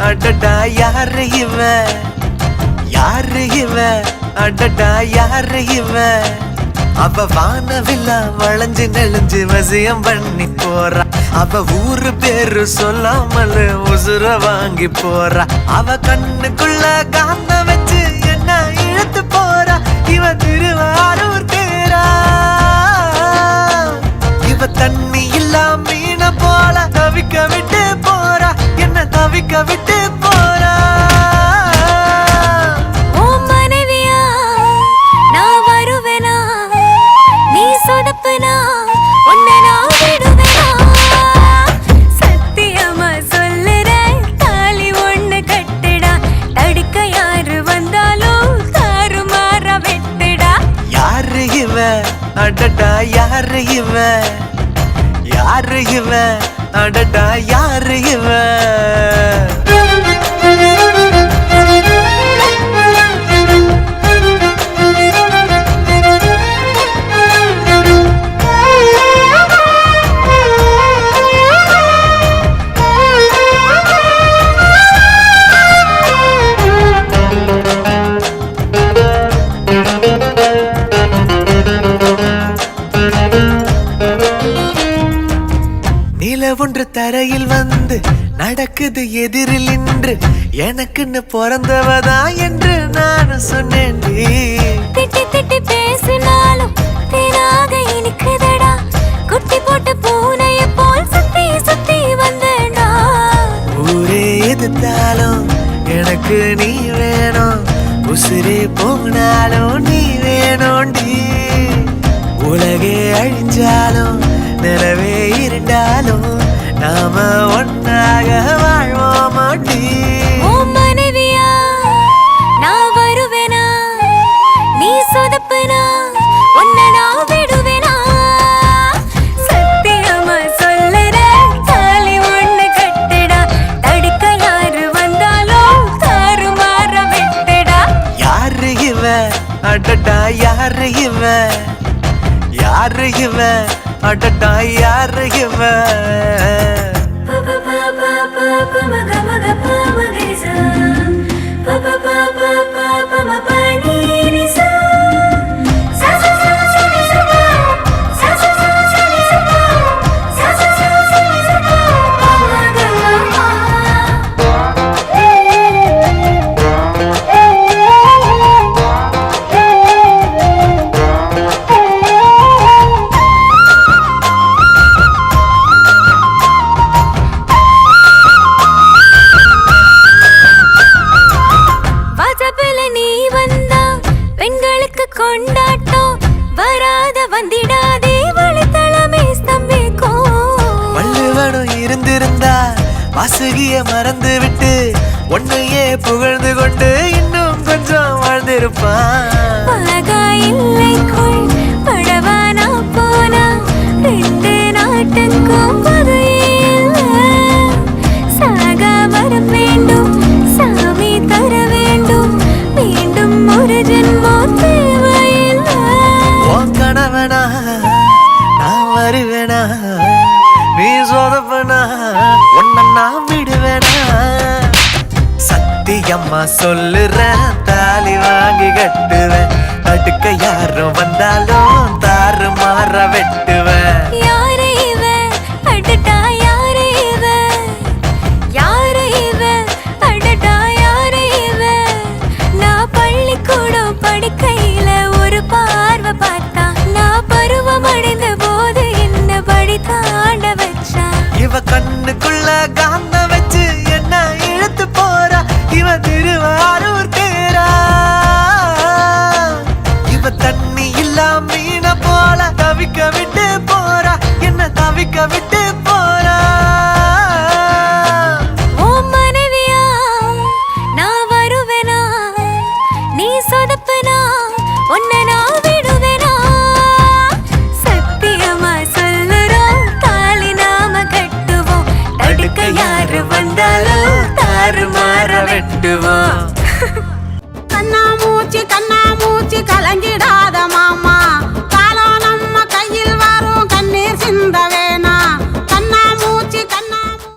அடடா யாரு இவ, யாரு இவ, அடடா யாரு இவ. அவ வானவில்லா வளைஞ்சு நெளிஞ்சு வசியம் பண்ணி போறா. அவ ஊரு பேரு சொல்லாமல் உசுர வாங்கி போறா. அவ கண்ணுக்குள்ள காந்த வச்சு என்ன இழுத்து போறா. இவ திருவாரூர் தேரா. இவ தண்ணி இல்லா மீன போல தவிக்க விட்டு போறா. என்ன தவிக்க விட்டு போறா. அடடா யாரு இவ, யாரு இவ, அடடா யாரு இவ. நில ஒன்று தரையில் வந்து நடக்குது எதிரில் நின்று. எனக்குன்னு பிறந்தவதா என்று நான் சொன்னேன். திட்டி திட்டி பேசினாலும் தேனாக இனிக்குதடா. குட்டி போட்டு பூனைய போல் சுத்தி சுத்தி வந்தேடா. ஊரே எதிர்த்தாலும் எனக்கு நீ வேணும். உசிரே போனாலும் நீ வேணும்டி. உலகே அழிஞ்சாலும் நிலவே இருந்தாலும் நாம ஒன்னாக வாழ்வோமாட்டி. உன் மனைவியா நான் வருவேனா, நீ சொதப்புனா உன்னை நான் விடுவேனா. சத்தியமா சொல்லுற தாலி ஒண்ணு கட்டுடா. தடுக்க யாரு வந்தாலும் தாறுமாற விட்டுடா. யாரு இவ, அடடா யாரு இவ, யாரு இவ, அடடா யாரு இவ. கொண்டாட்டம் வராத வந்திடாதே வழித்தளமே ஸ்தம்பிக்கும். வள்ளுவனும் இருந்திருந்தா வாசுகிய மறந்து விட்டு ஒன்னையே புகழ்ந்து கொண்டு இன்னும் கொஞ்சம் வாழ்ந்திருப்பான். பலகாயில்லைக்குள் படவானா போனா ரெண்டு நாட்டுக்கும் சாக வர வேண்டும். சாமி தர வேண்டும் மீண்டும் ஒரு ஜென்மம் தேவையில்லை. கணவனா நான் வருவேனா, நீ சொதப்பனா உன்னை நான் விடுவேனா. சத்தியம்மா சொல்லுறேன் தாலி வாங்கி கட்டுவேன். அடுக்க யாரும் வந்தாலும் தாறு மாற வெட்டுவேன். யாரு இவ, அடடா யாரு இவ, யாரு இவ, அடடா யாரு இவ. நான் பள்ளிக்கூடம் படிக்கையில ஒரு பார்வை பார்த்தா. நான் பருவம் அடைந்த போது என்ன படி தாண்ட வச்சா. இவ கண்ணுக்குள்ள காந்த வச்சு என்ன இழுத்து போறா. இவ திருவாரூர் தேரா. இவ தண்ணி இல்லா மீன போல தவிக்க விட்டு போறா. என்ன தவிக்க விட்டு போறா. உன் மனைவியா நான் வருவேனா, நீ சொதப்புனா உன்னை நான் விடுவேனா. சத்தியமா சொல்லுறோம் தாலி நாம கட்டுவோம். தடுக்க யாரு வந்தாலும் தாறு மாற வெட்டுவோம். கண்ணா மூச்சு கலங்கி